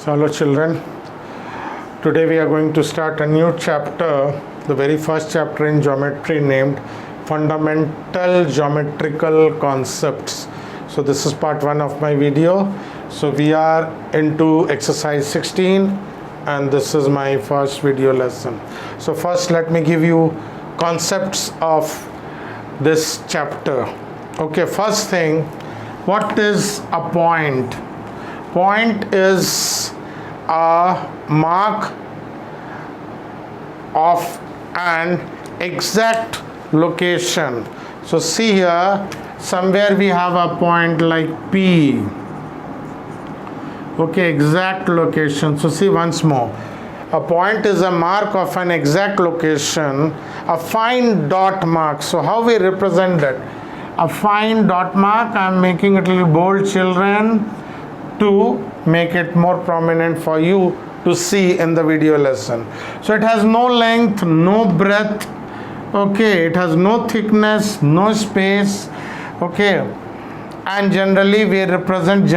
So hello children, today we are going to start a new chapter, the very first chapter in geometry named Fundamental Geometrical Concepts. So this is part 1 of my video. So we are into exercise 16 and this is my first video lesson. So first let me give you concepts of this chapter. Okay, first thing, what is a point? Point is a mark of an exact location. So see here, somewhere we have a point like P. Okay, exact location. So see once more. A point is a mark of an exact location, a fine dot mark. So how we represent that? A fine dot mark, I am making it a little bold, children, to make it more prominent for you to see in the video lesson. So it has no length, no breadth, okay, it has no thickness, no space, okay, and generally we represent,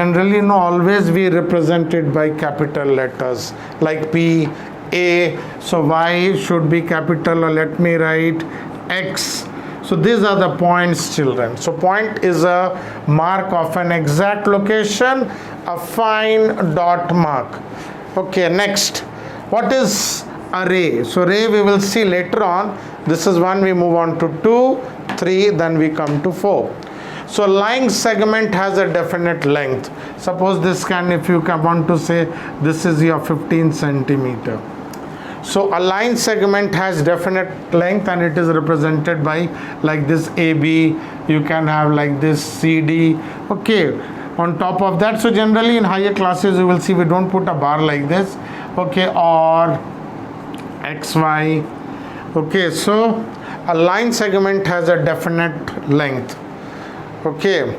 always we represent it by capital letters like P, A, so Y should be capital, or let me write X. So these are the points, children. So point is a mark of an exact location, a fine dot mark. Okay, next, what is a ray? So ray we will see later on. This is 1, we move on to 2, 3, then we come to 4. So line segment has a definite length. Suppose this can, if you want to say this is your 15 centimeter. So a line segment has definite length and it is represented by like this AB. You can have like this CD. Okay, on top of that, so generally in higher classes you will see we don't put a bar like this. Okay, or XY. Okay, so a line segment has a definite length. Okay,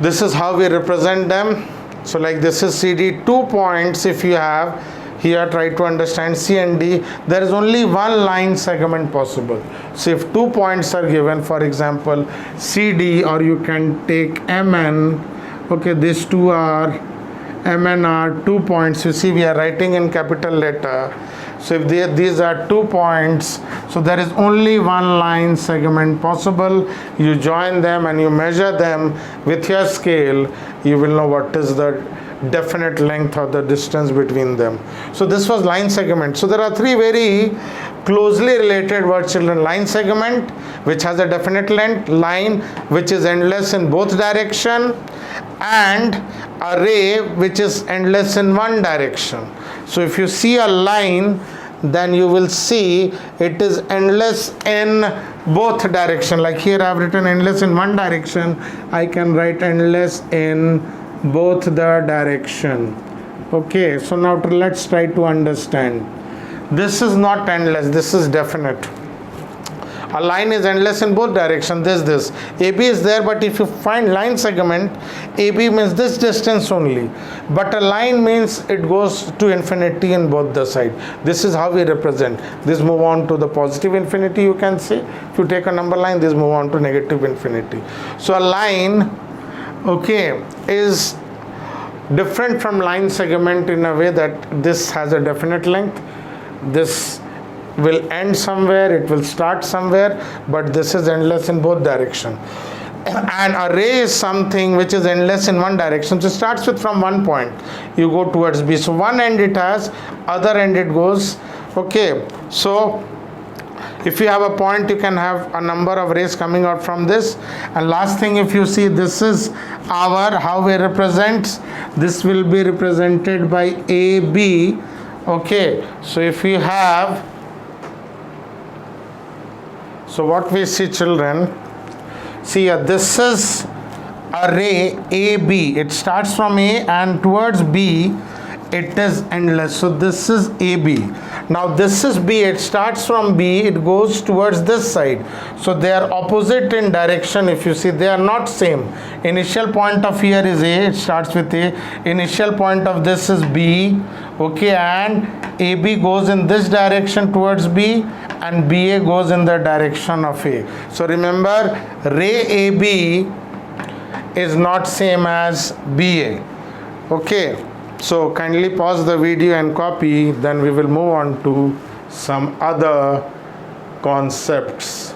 this is how we represent them. So like this is CD, 2 points. If you have here, try to understand C and D, there is only one line segment possible. So if 2 points are given, for example CD, or you can take MN, okay, these two are MN are 2 points. You see we are writing in capital letter. So if these are 2 points, so there is only one line segment possible. You join them and you measure them with your scale, you will know what is the definite length or the distance between them. So this was line segment. So there are 3 very closely related words, children. Line segment, which has a definite length, line which is endless in both direction, and a ray which is endless in one direction. So if you see a line, then you will see it is endless in both direction. Like here I have written endless in one direction, I can write endless in both the direction. Okay, so now let's try to understand. This is not endless, this is definite. A line is endless in both directions. This AB is there, but if you find line segment, AB means this distance only, but a line means it goes to infinity in both the side. This is how we represent. This move on to the positive infinity, you can say. If you take a number line, this move on to negative infinity. So a line, okay, is different from line segment in a way that this has a definite length, this will end somewhere, it will start somewhere, but this is endless in both directions. An array is something which is endless in one direction. So it starts with from one point, you go towards B. So one end it has, other end it goes. Okay, so if you have a point, you can have a number of rays coming out from this. And last thing, if you see, this is our, how we represent, this will be represented by AB. Okay, so if you have, so what we see, children, see here, this is a ray AB. It starts from A and towards B it is endless. So this is AB. Now this is B. It starts from B, it goes towards this side. So they are opposite in direction. If you see, they are not same. Initial point of here is A, it starts with A. Initial point of this is B. Okay, and AB goes in this direction towards B, and BA goes in the direction of A. So remember, ray AB is not same as BA. Okay, So kindly pause the video and copy, then we will move on to some other concepts.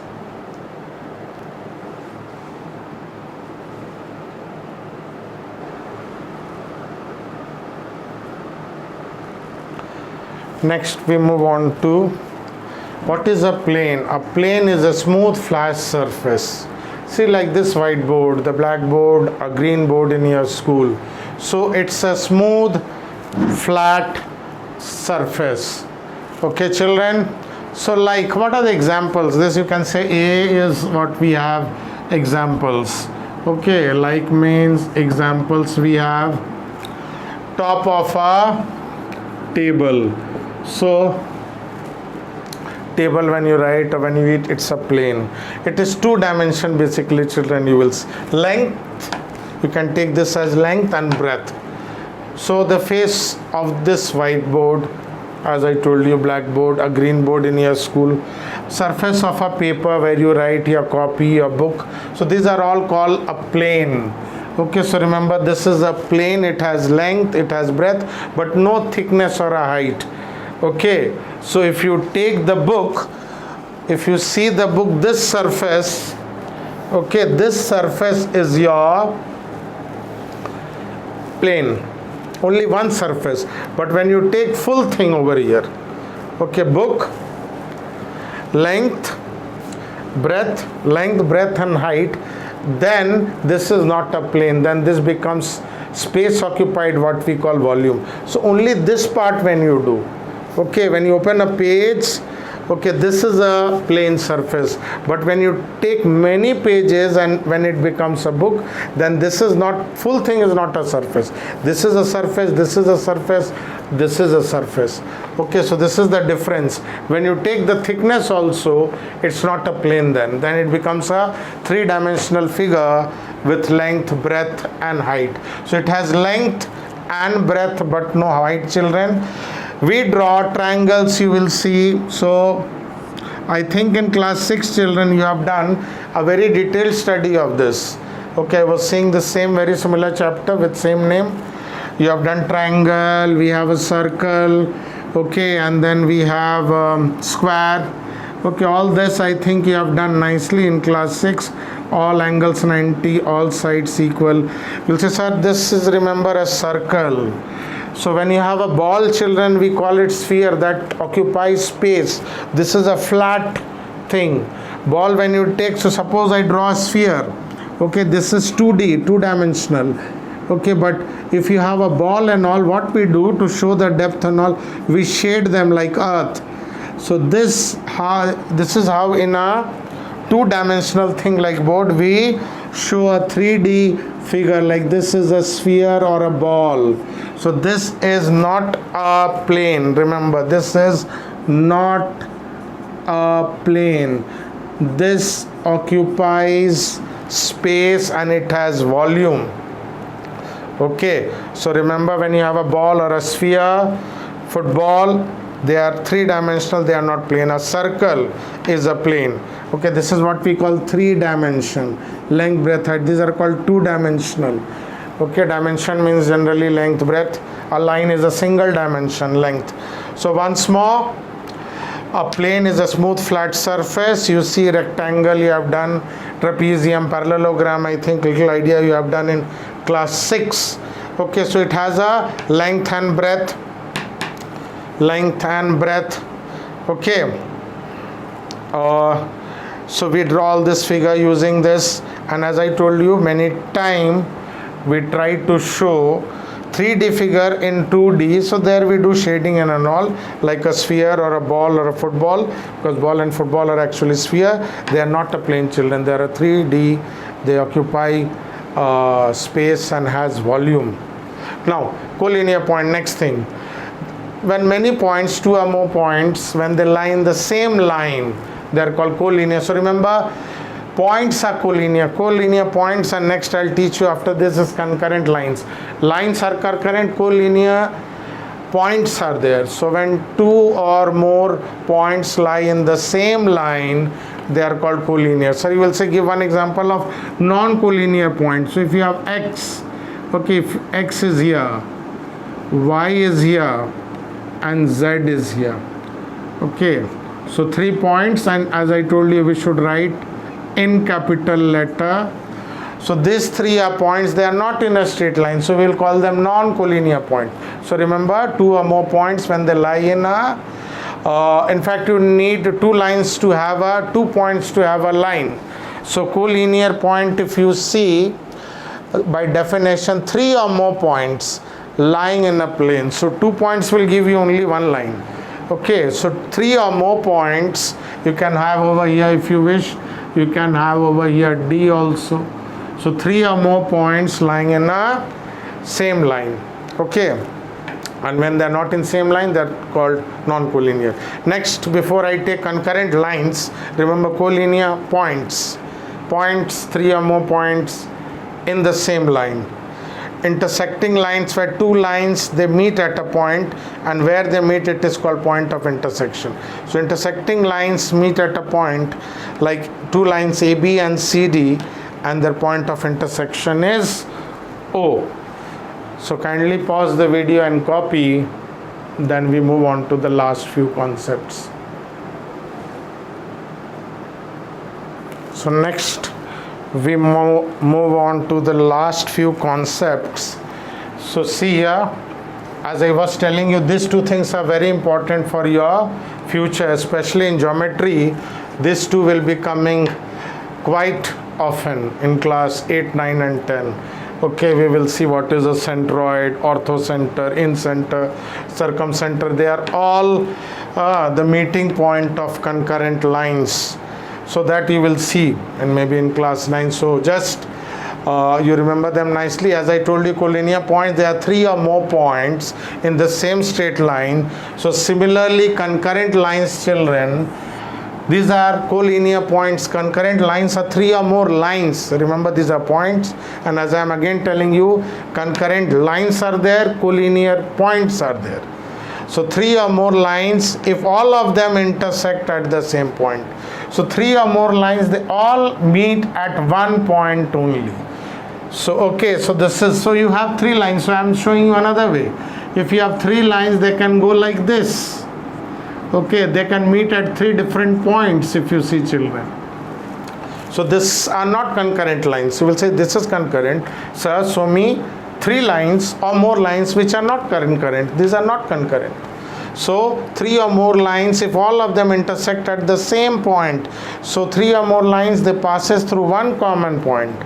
Next we move on to what is a plane. A plane is a smooth flat surface. See, like this whiteboard, the blackboard, a green board in your school. So it's a smooth flat surface. Okay children, so like what are the examples? This you can say A is what we have examples. Okay, like means examples we have top of a table. So table, when you write or when you eat, it's a plane. It is two dimension basically children. You will length, you can take this as length and breadth. So the face of this whiteboard, as I told you, blackboard, a green board in your school, surface of a paper where you write your copy, your book. So these are all called a plane. Okay, so remember this is a plane. It has length, it has breadth, but no thickness or a height. Okay, so if you take the book, if you see the book, this surface, okay, this surface is your plane, only one surface. But when you take full thing over here, okay, book, length, breadth, and height, then this is not a plane, then this becomes space occupied, what we call volume. So only this part when you do, okay, when you open a page, okay, this is a plane surface. But when you take many pages and when it becomes a book, then this is not, full thing is not a surface. This is a surface, this is a surface, this is a surface. Okay, so this is the difference. When you take the thickness also, it's not a plane, then it becomes a three-dimensional figure with length, breadth and height. So it has length and breadth but no height children. We draw triangles, you will see. So I think in class 6 children you have done a very detailed study of this. Okay, I was seeing the same very similar chapter with same name. You have done triangle, we have a circle, okay, and then we have square. Okay, all this I think you have done nicely in class 6. All angles 90, all sides equal. You'll say, sir, this is, remember, a circle. So when you have a ball children, we call it sphere, that occupies space. This is a flat thing. Ball when you take, so suppose I draw a sphere. Okay, this is 2D, two-dimensional. Okay, but if you have a ball and all, what we do to show the depth and all, we shade them like earth. So this is how in a two-dimensional thing like board, we show a 3D figure, like this is a sphere or a ball. So this is not a plane. Remember, this is not a plane. This occupies space and it has volume. Okay, so remember, when you have a ball or a sphere, football, they are three-dimensional, they are not plane. A circle is a plane. Okay, this is what we call three-dimension. Length, breadth, height. These are called two-dimensional. Okay, dimension means generally length, breadth. A line is a single dimension, length. So once more, a plane is a smooth flat surface. You see rectangle, you have done trapezium, parallelogram, I think little idea you have done in class 6. Okay, so it has a length and breadth. Okay, so we draw all this figure using this, and as I told you many times, we try to show 3D figure in 2D. So there we do shading and all, like a sphere or a ball or a football, because ball and football are actually sphere. They are not a plane children, they are a 3D. They occupy space and has volume. Now collinear point, next thing. When many points, two or more points, when they lie in the same line, they are called collinear. So remember, points are collinear. Collinear points, and next I'll teach you after this is concurrent lines. Lines are concurrent, collinear points are there. So when two or more points lie in the same line, they are called collinear. So you will say, give one example of non-collinear point. So if you have x, okay, if x is here, y is here and z is here. Okay, so 3 points, and as I told you, we should write in capital letter. So these 3 are points, they are not in a straight line, so we'll call them non-collinear point. So remember, 2 or more points when they lie in a in fact you need 2 lines to have a 2 points to have a line. So collinear point, if you see, by definition 3 or more points lying in a plane. So 2 points will give you only 1 line. Okay, so 3 or more points you can have over here if you wish. You can have over here D also. So 3 or more points lying in a same line. Okay, and when they're not in same line, they're called non-collinear. Next, before I take concurrent lines, remember collinear points. Points, 3 or more points in the same line. Intersecting lines, where 2 lines they meet at a point, and where they meet it is called point of intersection. So intersecting lines meet at a point, like 2 lines AB and CD, and their point of intersection is O. So kindly pause the video and copy, then we move on to the last few concepts. So next we move on to the last few concepts. So see here, as I was telling you, these 2 things are very important for your future, especially in geometry. These 2 will be coming quite often in class 8, 9 and 10. Okay, we will see what is a centroid, orthocenter, incenter, circumcenter. They are all the meeting point of concurrent lines. So that you will see, and maybe in class 9. So just you remember them nicely. As I told you, collinear points, there are 3 or more points in the same straight line. So similarly, concurrent lines, children, these are collinear points. Concurrent lines are 3 or more lines. Remember, these are points. And as I am again telling you, concurrent lines are there, collinear points are there. So 3 or more lines, if all of them intersect at the same point. So 3 or more lines, they all meet at 1 point only. So okay, so this is, so you have 3 lines. So I am showing you another way. If you have 3 lines, they can go like this. Okay, they can meet at 3 different points, if you see, children. So this are not concurrent lines. You will say this is concurrent. Sir, show me 3 lines or more lines which are not concurrent. These are not concurrent. So 3 or more lines, if all of them intersect at the same point, so 3 or more lines, they passes through 1 common point,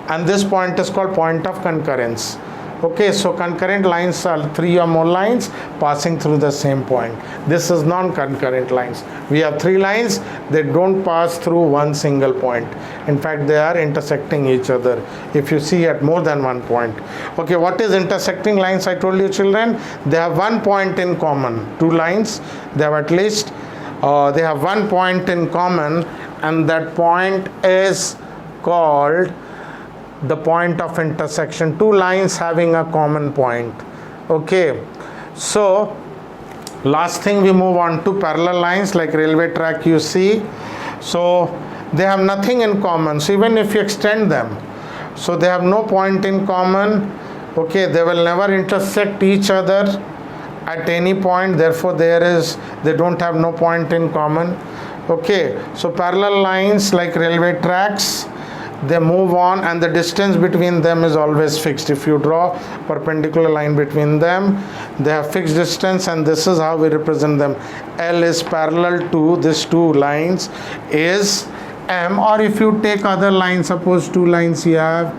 and this point is called point of concurrence. Okay, so concurrent lines are 3 or more lines passing through the same point. This is non-concurrent lines. We have 3 lines, they don't pass through 1 single point. In fact, they are intersecting each other, if you see, at more than 1 point. Okay, what is intersecting lines? I told you, children, they have 1 point in common. 2 lines, they have at least, they have 1 point in common, and that point is called the point of intersection. 2 lines having a common point. Okay, so last thing, we move on to parallel lines, like railway track, you see. So they have nothing in common. So even if you extend them, so they have no point in common. Okay, they will never intersect each other at any point, therefore they don't have no point in common. Okay, so parallel lines like railway tracks, they move on, and the distance between them is always fixed. If you draw perpendicular line between them, they have fixed distance, and this is how we represent them. L is parallel to these 2 lines is M, or if you take other lines, suppose 2 lines you have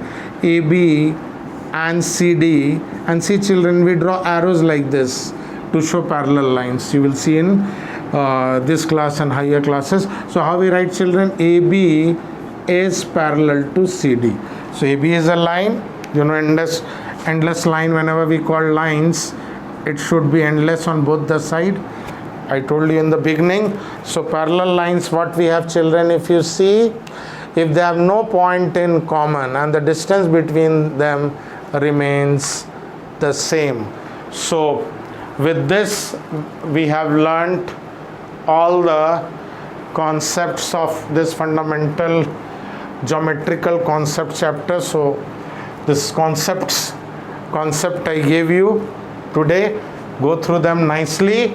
AB and CD, and see, children, we draw arrows like this to show parallel lines. You will see in this class and higher classes. So how we write, children? AB is parallel to CD. So AB is a line, you know, endless line. Whenever we call lines, it should be endless on both the side. I told you in the beginning. So parallel lines, what we have, children, if you see, if they have no point in common and the distance between them remains the same. So with this, we have learnt all the concepts of this fundamental geometrical concept chapter. So this concept I gave you, today. Go through them nicely,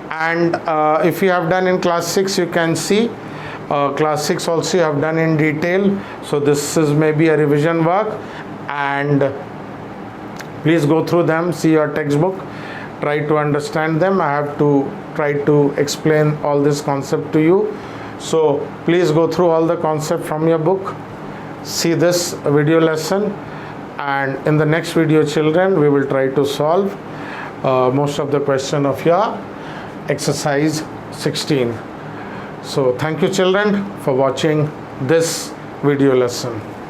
and if you have done in class 6, you can see class 6 also you have done in detail. So this is maybe a revision work, and please go through them, see your textbook, try to understand them. I have to try to explain all this concept to you. So please go through all the concept from your book, see this video lesson, and in the next video, children, we will try to solve most of the question of your exercise 16. So thank you, children, for watching this video lesson.